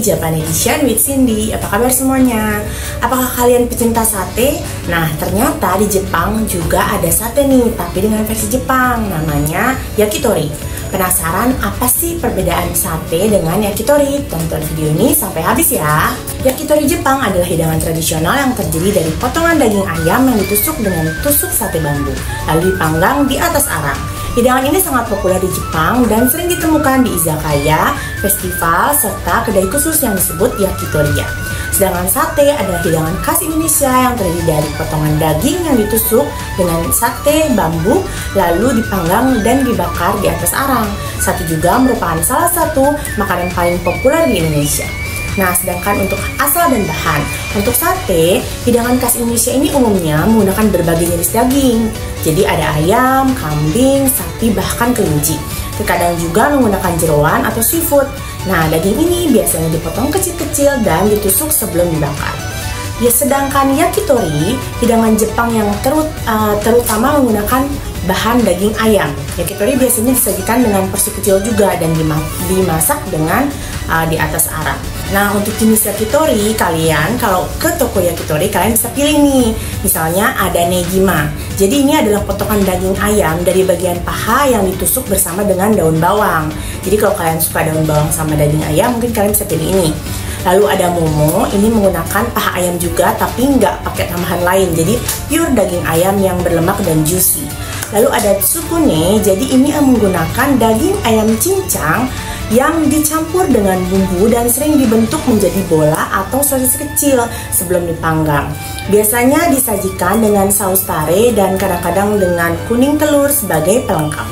Japan Edition with Cindy. Apa kabar semuanya? Apakah kalian pecinta sate? Nah, ternyata di Jepang juga ada sate nih, tapi dengan versi Jepang, namanya yakitori. Penasaran apa sih perbedaan sate dengan yakitori? Tonton video ini sampai habis ya. Yakitori Jepang adalah hidangan tradisional yang terdiri dari potongan daging ayam yang ditusuk dengan tusuk sate bambu, lalu dipanggang di atas arang. Hidangan ini sangat populer di Jepang dan sering ditemukan di izakaya, festival, serta kedai khusus yang disebut yakitoriya. Sedangkan sate adalah hidangan khas Indonesia yang terdiri dari potongan daging yang ditusuk dengan sate bambu, lalu dipanggang dan dibakar di atas arang. Sate juga merupakan salah satu makanan paling populer di Indonesia. Nah, sedangkan untuk asal dan bahan, untuk sate, hidangan khas Indonesia ini umumnya menggunakan berbagai jenis daging. Jadi ada ayam, kambing, sapi, bahkan kelinci. Terkadang juga menggunakan jeroan atau seafood. Nah, daging ini biasanya dipotong kecil-kecil dan ditusuk sebelum dibakar. Ya, sedangkan yakitori, hidangan Jepang yang terutama menggunakan bahan daging ayam. Yakitori biasanya disajikan dengan porsi kecil juga dan dimasak dengan di atas arang. Nah, untuk jenis yakitori, kalian kalau ke toko yakitori kalian bisa pilih nih. Misalnya ada negima. Jadi ini adalah potongan daging ayam dari bagian paha yang ditusuk bersama dengan daun bawang. Jadi kalau kalian suka daun bawang sama daging ayam, mungkin kalian bisa pilih ini. Lalu ada momo, ini menggunakan paha ayam juga tapi nggak pakai tambahan lain. Jadi pure daging ayam yang berlemak dan juicy. Lalu ada tsukune, jadi ini menggunakan daging ayam cincang yang dicampur dengan bumbu dan sering dibentuk menjadi bola atau sosis kecil sebelum dipanggang. Biasanya disajikan dengan saus tare dan kadang-kadang dengan kuning telur sebagai pelengkap.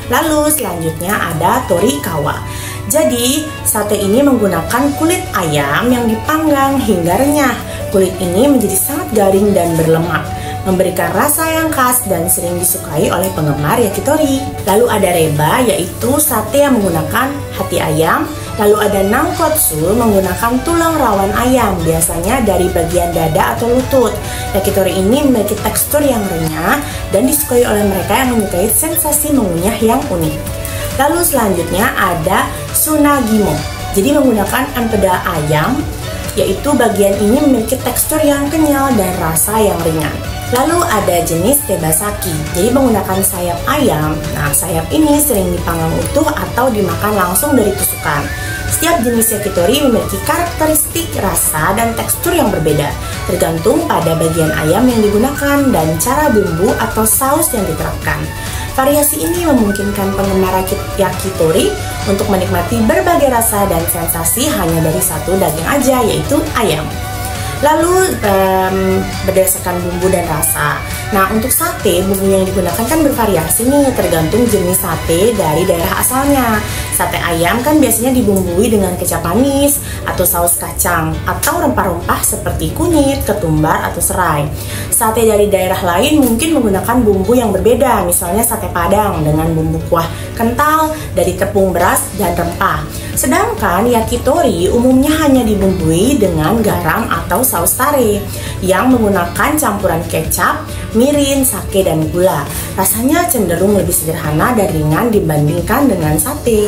Lalu selanjutnya ada torikawa. Jadi sate ini menggunakan kulit ayam yang dipanggang hingga renyah. Kulit ini menjadi sangat garing dan berlemak, memberikan rasa yang khas dan sering disukai oleh penggemar yakitori. Lalu ada reba, yaitu sate yang menggunakan hati ayam. Lalu ada nankotsu, menggunakan tulang rawan ayam, biasanya dari bagian dada atau lutut. Yakitori ini memiliki tekstur yang renyah dan disukai oleh mereka yang menyukai sensasi mengunyah yang unik. Lalu selanjutnya ada sunagimo, jadi menggunakan empeda ayam, yaitu bagian ini memiliki tekstur yang kenyal dan rasa yang ringan. Lalu ada jenis tebasaki, jadi menggunakan sayap ayam. Nah, sayap ini sering dipanggang utuh atau dimakan langsung dari tusukan. Setiap jenis yakitori memiliki karakteristik rasa dan tekstur yang berbeda, tergantung pada bagian ayam yang digunakan dan cara bumbu atau saus yang diterapkan. Variasi ini memungkinkan penggemar yakitori untuk menikmati berbagai rasa dan sensasi hanya dari satu daging aja, yaitu ayam. Lalu berdasarkan bumbu dan rasa. Nah, untuk sate, bumbu yang digunakan kan bervariasi nih, tergantung jenis sate dari daerah asalnya. Sate ayam kan biasanya dibumbui dengan kecap manis atau saus kacang atau rempah-rempah seperti kunyit, ketumbar, atau serai. Sate dari daerah lain mungkin menggunakan bumbu yang berbeda, misalnya sate Padang dengan bumbu kuah kental dari tepung beras dan rempah. Sedangkan yakitori umumnya hanya dibumbui dengan garam atau saus tare yang menggunakan campuran kecap, mirin, sake, dan gula. Rasanya cenderung lebih sederhana dan ringan dibandingkan dengan sate.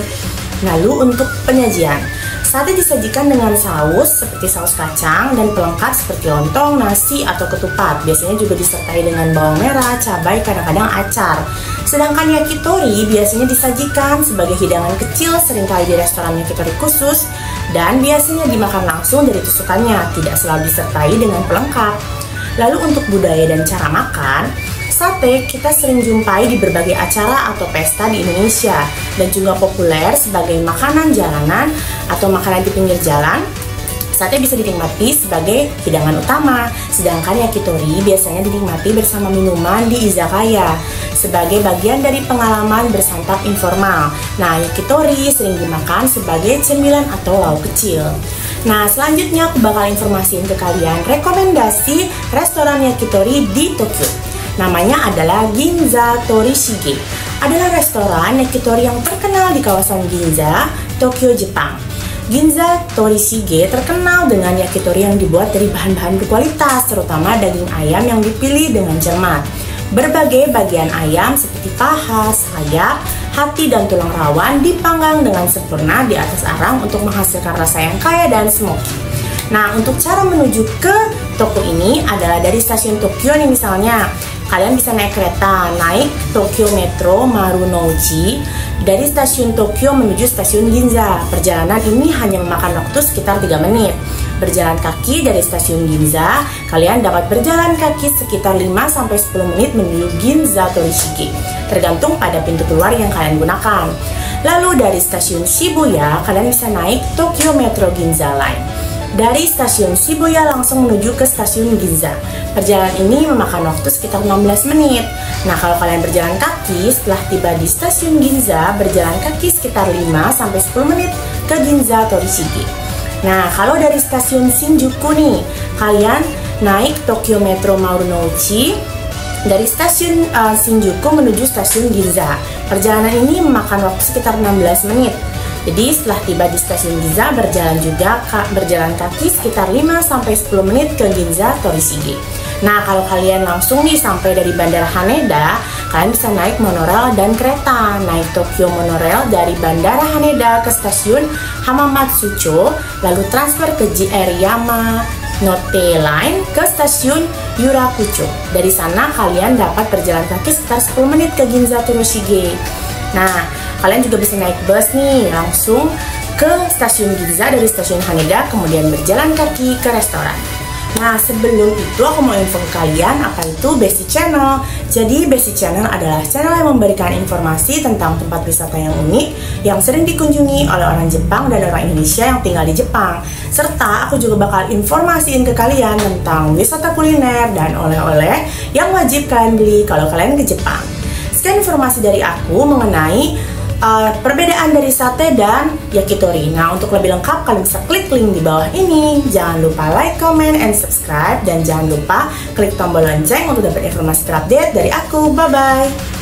Lalu untuk penyajian, sate disajikan dengan saus seperti saus kacang dan pelengkap seperti lontong, nasi, atau ketupat. Biasanya juga disertai dengan bawang merah, cabai, kadang-kadang acar. Sedangkan yakitori biasanya disajikan sebagai hidangan kecil, seringkali di restoran yakitori khusus, dan biasanya dimakan langsung dari tusukannya, tidak selalu disertai dengan pelengkap. Lalu untuk budaya dan cara makan, sate kita sering jumpai di berbagai acara atau pesta di Indonesia dan juga populer sebagai makanan jalanan atau makanan di pinggir jalan. Sate bisa dinikmati sebagai hidangan utama, sedangkan yakitori biasanya dinikmati bersama minuman di izakaya sebagai bagian dari pengalaman bersantap informal. Nah, yakitori sering dimakan sebagai cemilan atau lauk kecil. Nah, selanjutnya aku bakal informasiin ke kalian rekomendasi restoran yakitori di Tokyo. Namanya adalah Ginza Torishige. Adalah restoran yakitori yang terkenal di kawasan Ginza, Tokyo, Jepang. Ginza Torishige terkenal dengan yakitori yang dibuat dari bahan-bahan berkualitas, terutama daging ayam yang dipilih dengan cermat. Berbagai bagian ayam seperti paha, sayap, hati dan tulang rawan dipanggang dengan sempurna di atas arang untuk menghasilkan rasa yang kaya dan smoky. Nah, untuk cara menuju ke toko ini adalah dari stasiun Tokyo nih misalnya. Kalian bisa naik kereta, naik Tokyo Metro Marunouchi dari stasiun Tokyo menuju stasiun Ginza. Perjalanan ini hanya memakan waktu sekitar 3 menit. Berjalan kaki dari stasiun Ginza, kalian dapat berjalan kaki sekitar 5-10 menit menuju Ginza Torishige, tergantung pada pintu keluar yang kalian gunakan. Lalu dari stasiun Shibuya, kalian bisa naik Tokyo Metro Ginza Line. Dari stasiun Shibuya langsung menuju ke stasiun Ginza. Perjalanan ini memakan waktu sekitar 16 menit. Nah, kalau kalian berjalan kaki setelah tiba di stasiun Ginza, berjalan kaki sekitar 5-10 menit ke Ginza Torishige. Nah, kalau dari stasiun Shinjuku nih, kalian naik Tokyo Metro Marunouchi dari stasiun Shinjuku menuju stasiun Ginza. Perjalanan ini memakan waktu sekitar 16 menit. Jadi setelah tiba di stasiun Ginza, berjalan kaki sekitar 5-10 menit ke Ginza Torishige. Nah, kalau kalian langsung nih sampai dari Bandara Haneda, kalian bisa naik monorail dan kereta. Naik Tokyo Monorail dari Bandara Haneda ke stasiun Hamamatsucho, lalu transfer ke JR Yamanote Line ke stasiun Yurakucho. Dari sana kalian dapat berjalan kaki sekitar 10 menit ke Ginza Torishige. Nah, kalian juga bisa naik bus nih langsung ke stasiun Ginza dari stasiun Haneda, kemudian berjalan kaki ke restoran. Nah, sebelum itu aku mau info ke kalian apa itu Besti Channel. Jadi Besti Channel adalah channel yang memberikan informasi tentang tempat wisata yang unik yang sering dikunjungi oleh orang Jepang dan orang Indonesia yang tinggal di Jepang. Serta aku juga bakal informasiin ke kalian tentang wisata kuliner dan oleh-oleh yang wajib kalian beli kalau kalian ke Jepang. Sekian informasi dari aku mengenai perbedaan dari sate dan yakitori. Nah, untuk lebih lengkap kalian bisa klik link di bawah ini. Jangan lupa like, comment, and subscribe. Dan jangan lupa klik tombol lonceng untuk dapat informasi terupdate dari aku. Bye-bye.